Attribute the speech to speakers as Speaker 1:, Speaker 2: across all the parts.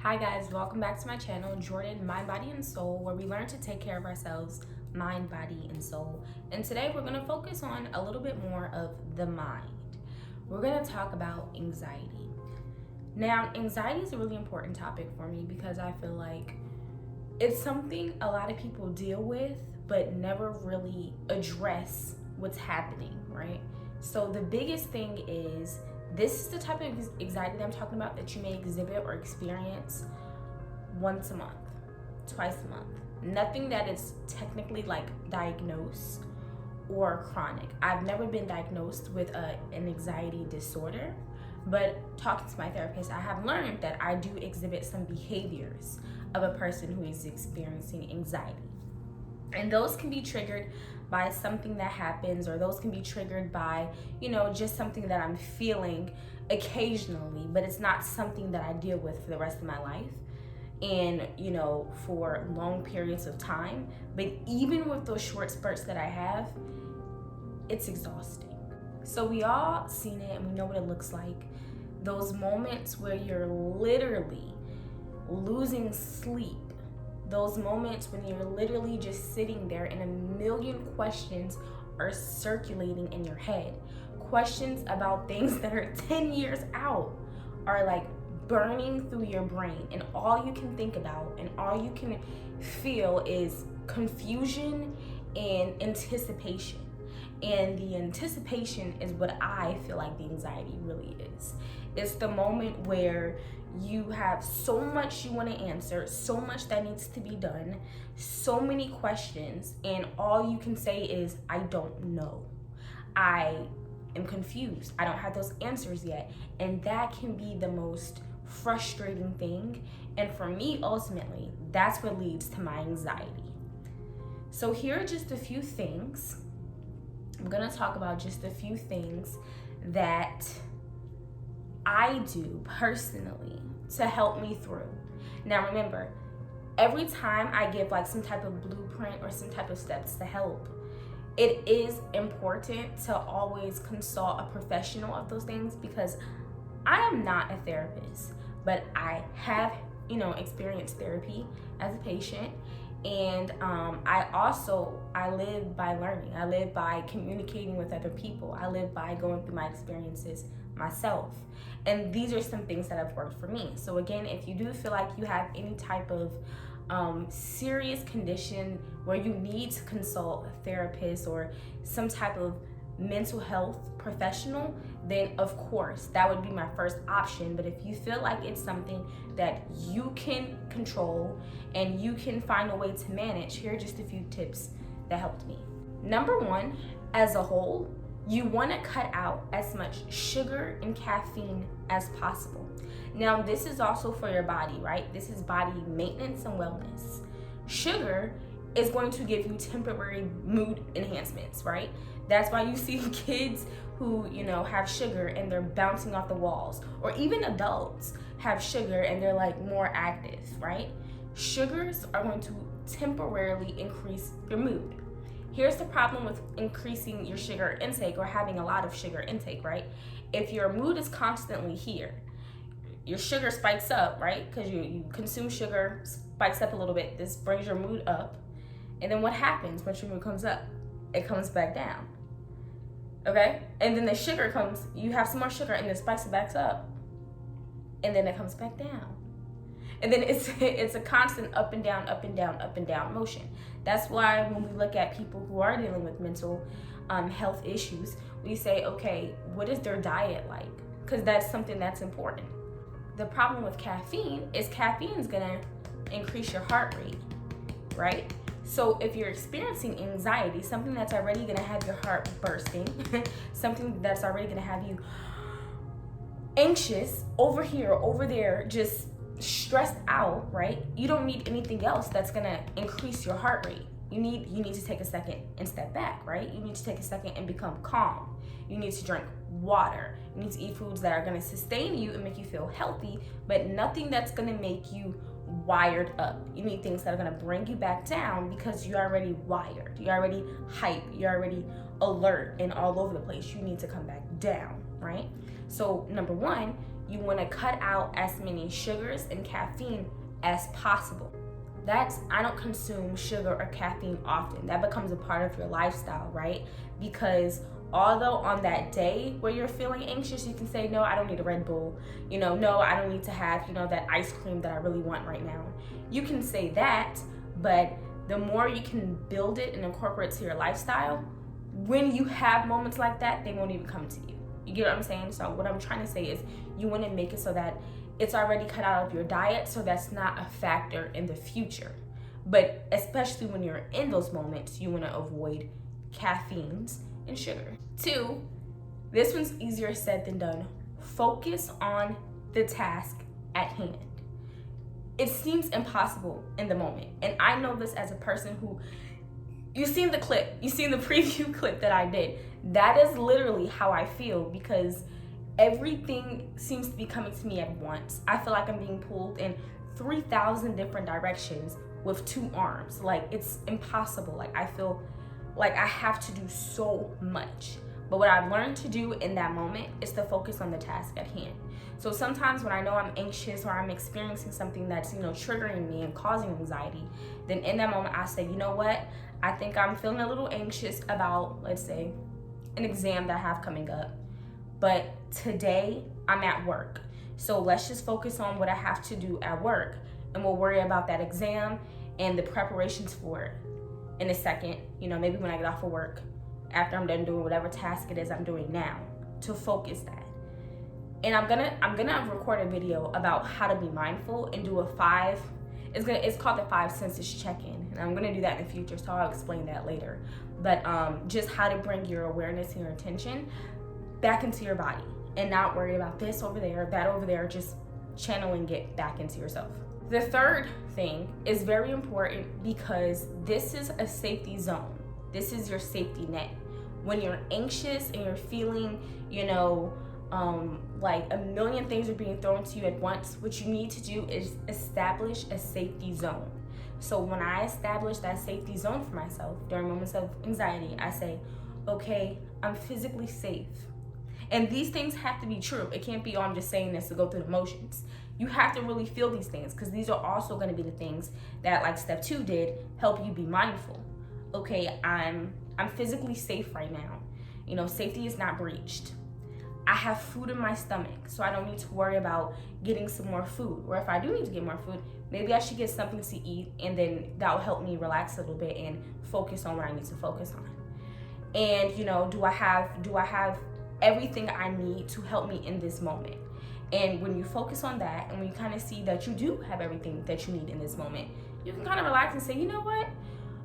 Speaker 1: Hi guys, welcome back to my channel, Jordan Mind, Body, and Soul, where we learn to take care of ourselves, mind, body, and soul. And today we're going to focus on a little bit more of the mind. We're going to talk about anxiety. Now, anxiety is a really important topic for me because I feel like it's something a lot of people deal with but never really address what's happening, right? So the biggest thing is, this is the type of anxiety that I'm talking about that you may exhibit or experience once a month, twice a month. Nothing that is technically like diagnosed or chronic. I've never been diagnosed with an anxiety disorder, but talking to my therapist, I have learned that I do exhibit some behaviors of a person who is experiencing anxiety. And those can be triggered by something that happens, or those can be triggered by, just something that I'm feeling occasionally, but it's not something that I deal with for the rest of my life and, for long periods of time. But even with those short spurts that I have, it's exhausting. So we all seen it and we know what it looks like. Those moments where you're literally losing sleep. Those moments when you're literally just sitting there and a million questions are circulating in your head. Questions about things that are 10 years out are like burning through your brain, and all you can think about and all you can feel is confusion and anticipation. And the anticipation is what I feel like the anxiety really is. It's the moment where you have so much you want to answer, so much that needs to be done, so many questions, and all you can say is, I don't know. I am confused. I don't have those answers yet. And that can be the most frustrating thing. And for me, ultimately, that's what leads to my anxiety. So here are just a few things. I'm going to talk about just a few things that I do personally to help me through. Now remember, every time I give like some type of blueprint or some type of steps to help, it is important to always consult a professional of those things, because I am not a therapist, but I have, experienced therapy as a patient. And I live by learning. I live by communicating with other people. I live by going through my experiences myself. And these are some things that have worked for me. So again, if you do feel like you have any type of serious condition where you need to consult a therapist or some type of mental health professional, then of course that would be my first option. But if you feel like it's something that you can control and you can find a way to manage, here are just a few tips that helped me. Number one, as a whole, you want to cut out as much sugar and caffeine as possible. Now, this is also for your body, right? This is body maintenance and wellness. Sugar is going to give you temporary mood enhancements, right? That's why you see kids who, have sugar and they're bouncing off the walls, or even adults have sugar and they're like more active, right? Sugars are going to temporarily increase your mood. Here's the problem with increasing your sugar intake or having a lot of sugar intake, right? If your mood is constantly here, your sugar spikes up, right? Because you consume sugar, spikes up a little bit. This brings your mood up. And then what happens once your mood comes up? It comes back down. Okay? And then the sugar comes, you have some more sugar and it spikes it back up. And then it comes back down. And then it's a constant up and down, up and down, up and down motion. That's why when we look at people who are dealing with mental health issues, we say, okay, what is their diet like? Because that's something that's important. The problem with caffeine is caffeine is gonna increase your heart rate, right? So if you're experiencing anxiety, something that's already gonna have your heart bursting, something that's already gonna have you anxious over here, over there, just stressed out, right? You don't need anything else that's gonna increase your heart rate. You need to take a second and step back, right? You need to take a second and become calm. You need to drink water. You need to eat foods that are gonna sustain you and make you feel healthy, but nothing that's gonna make you wired up. You need things that are gonna bring you back down, because you're already wired. You're already hype. You're already alert and all over the place. You need to come back down, right? So number one, you want to cut out as many sugars and caffeine as possible. I don't consume sugar or caffeine often. That becomes a part of your lifestyle, right? Because although on that day where you're feeling anxious, you can say, no, I don't need a Red Bull. No, I don't need to have, that ice cream that I really want right now. You can say that, but the more you can build it and incorporate it to your lifestyle, when you have moments like that, they won't even come to you. You get what I'm saying? So what I'm trying to say is you want to make it so that it's already cut out of your diet, so that's not a factor in the future. But especially when you're in those moments, you want to avoid caffeines and sugar. 2, this one's easier said than done. Focus on the task at hand. It seems impossible in the moment. And I know this as a person who, you've seen the preview clip that I did. That is literally how I feel, because everything seems to be coming to me at once. I feel like I'm being pulled in 3,000 different directions with 2 arms. Like, it's impossible. Like, I feel like I have to do so much. But what I've learned to do in that moment is to focus on the task at hand. So sometimes when I know I'm anxious or I'm experiencing something that's, triggering me and causing anxiety, then in that moment I say, you know what? I think I'm feeling a little anxious about, let's say, an exam that I have coming up. But today I'm at work. So let's just focus on what I have to do at work, and we'll worry about that exam and the preparations for it in a second, maybe when I get off of work, after I'm done doing whatever task it is I'm doing now, to focus that. And I'm gonna record a video about how to be mindful and do it's called the 5 senses check-in, and I'm gonna do that in the future, so I'll explain that later. But just how to bring your awareness and your attention back into your body and not worry about this over there, that over there, just channeling it back into yourself. The third thing is very important because this is a safety zone. This is your safety net. When you're anxious and you're feeling, like a million things are being thrown to you at once, what you need to do is establish a safety zone. So when I establish that safety zone for myself during moments of anxiety, I say, okay, I'm physically safe. And these things have to be true. It can't be, I'm just saying this to go through the motions. You have to really feel these things, because these are also going to be the things that, like step 2 did, help you be mindful. Okay, I'm physically safe right now. Safety is not breached. I have food in my stomach, so I don't need to worry about getting some more food. Or if I do need to get more food, maybe I should get something to eat, and then that will help me relax a little bit and focus on what I need to focus on. And do I have everything I need to help me in this moment? And when you focus on that, and when you kind of see that you do have everything that you need in this moment, you can kind of relax and say, you know what?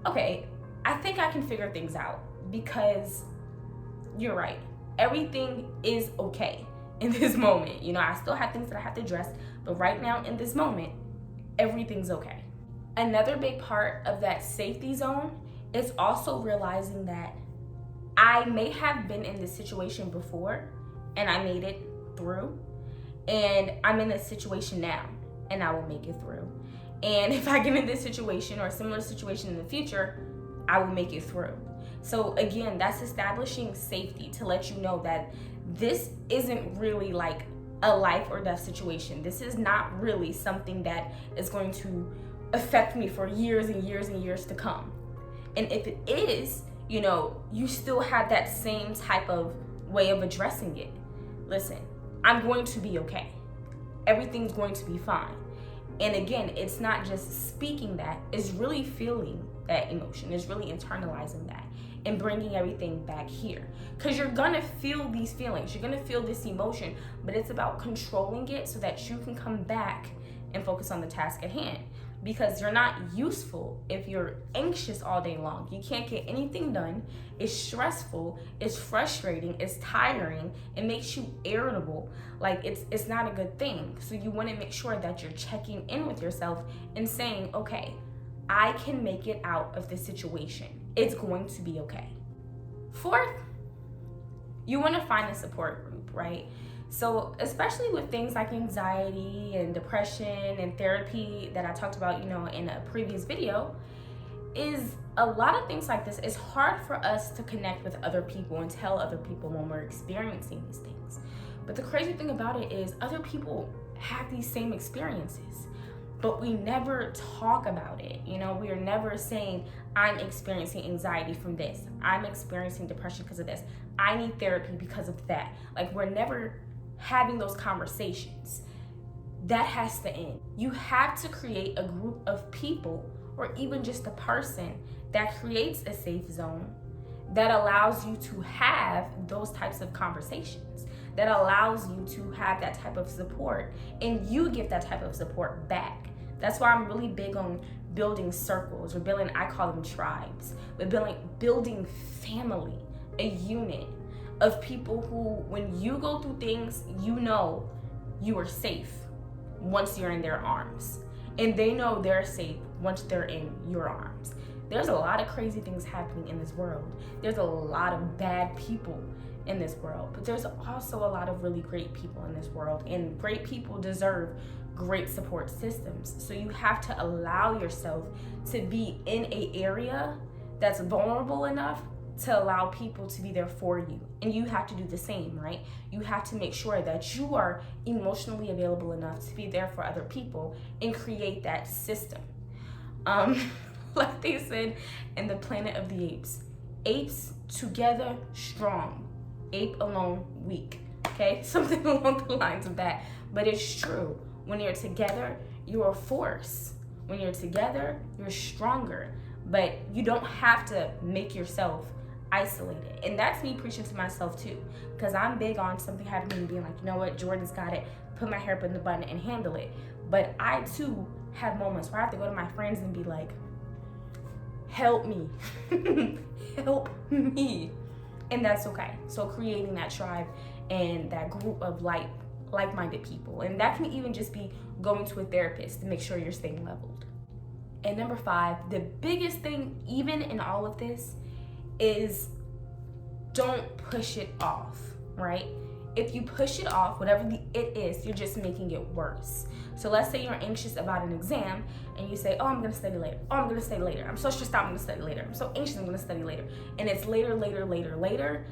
Speaker 1: Okay, I think I can figure things out, because you're right. Everything is okay in this moment. I still have things that I have to address, but right now in this moment, everything's okay. Another big part of that safety zone is also realizing that I may have been in this situation before and I made it through, and I'm in this situation now and I will make it through. And if I get in this situation or a similar situation in the future, I will make it through. So again, that's establishing safety to let you know that this isn't really like a life or death situation. This is not really something that is going to affect me for years and years and years to come. And if it is, you still have that same type of way of addressing it. Listen, I'm going to be okay. Everything's going to be fine. And again, it's not just speaking that, it's really feeling that emotion. It's really internalizing that and bringing everything back here. Because you're gonna feel these feelings, you're gonna feel this emotion, but it's about controlling it so that you can come back and focus on the task at hand. Because you're not useful if you're anxious all day long. You can't get anything done. It's stressful, it's frustrating, it's tiring, it makes you irritable. Like, it's not a good thing. So you want to make sure that you're checking in with yourself and saying, okay, I can make it out of this situation. It's going to be okay. Fourth, you want to find a support group, right? So especially with things like anxiety and depression and therapy that I talked about, in a previous video, is a lot of things like this. It's hard for us to connect with other people and tell other people when we're experiencing these things. But the crazy thing about it is other people have these same experiences, but we never talk about it. You know, we are never saying, I'm experiencing anxiety from this. I'm experiencing depression because of this. I need therapy because of that. Like, we're never having those conversations. That has to end. You have to create a group of people, or even just a person, that creates a safe zone that allows you to have those types of conversations, that allows you to have that type of support, and you give that type of support back. That's why I'm really big on building circles, or building, I call them tribes, but building family, a unit of people who, when you go through things, you know you are safe once you're in their arms, and they know they're safe once they're in your arms. There's a lot of crazy things happening in this world. There's a lot of bad people in this world, but there's also a lot of really great people in this world, and great people deserve great support systems. So you have to allow yourself to be in an area that's vulnerable enough to allow people to be there for you. And you have to do the same, right? You have to make sure that you are emotionally available enough to be there for other people and create that system. Like they said in the Planet of the Apes, apes together strong, ape alone weak. Okay, something along the lines of that. But it's true. When you're together, you're a force. When you're together, you're stronger. But you don't have to make yourself isolated. And that's me preaching to myself too, because I'm big on something happening and being like, you know what, Jordan's got it, put my hair up in the bun and handle it. But I too have moments where I have to go to my friends and be like, help me. Help me. And that's okay. So creating that tribe and that group of like-minded people. And that can even just be going to a therapist to make sure you're staying leveled. And number 5, the biggest thing even in all of this is don't push it off, right? If you push it off, whatever it is, you're just making it worse. So let's say you're anxious about an exam and you say, oh, I'm gonna study later. Oh, I'm gonna study later. I'm so stressed out, I'm gonna study later. I'm so anxious, I'm gonna study later. And it's later.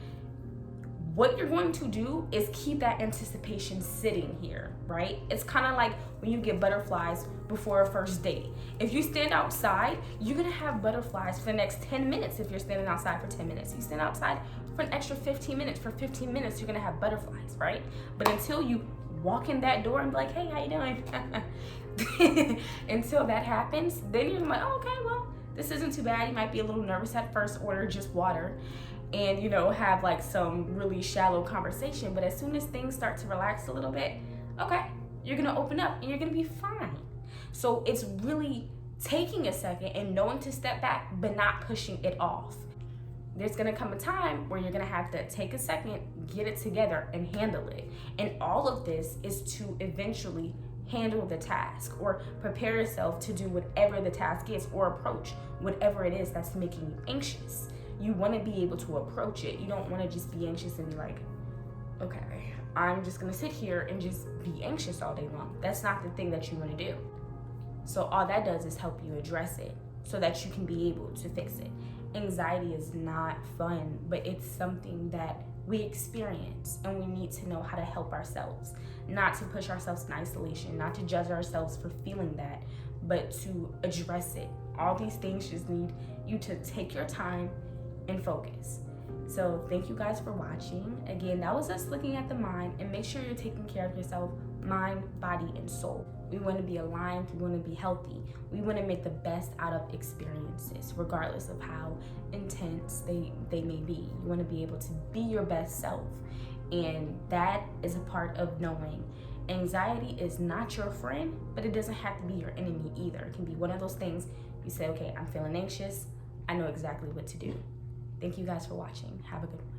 Speaker 1: What you're going to do is keep that anticipation sitting here, right? It's kind of like when you get butterflies before a first date. If you stand outside, you're gonna have butterflies for the next 10 minutes if you're standing outside for 10 minutes. You stand outside for an extra 15 minutes. For 15 minutes, you're gonna have butterflies, right? But until you walk in that door and be like, hey, how you doing? Until that happens, then you're like, oh, okay, well, this isn't too bad. You might be a little nervous at first, order just water, and have like some really shallow conversation. But as soon as things start to relax a little bit, okay, you're gonna open up and you're gonna be fine. So it's really taking a second and knowing to step back, but not pushing it off. There's gonna come a time where you're gonna have to take a second, get it together, and handle it. And all of this is to eventually handle the task, or prepare yourself to do whatever the task is, or approach whatever it is that's making you anxious. You want to be able to approach it. You don't want to just be anxious and be like, okay, I'm just going to sit here and just be anxious all day long. That's not the thing that you want to do. So all that does is help you address it so that you can be able to fix it. Anxiety is not fun, but it's something that we experience, and we need to know how to help ourselves, not to push ourselves in isolation, not to judge ourselves for feeling that, but to address it. All these things just need you to take your time and focus. So thank you guys for watching. Again, that was us looking at the mind, and make sure you're taking care of yourself, mind, body, and soul. We want to be aligned, we want to be healthy. We want to make the best out of experiences, regardless of how intense they may be. You want to be able to be your best self. And that is a part of knowing anxiety is not your friend, but it doesn't have to be your enemy either. It can be one of those things you say, okay, I'm feeling anxious. I know exactly what to do. Thank you guys for watching. Have a good one.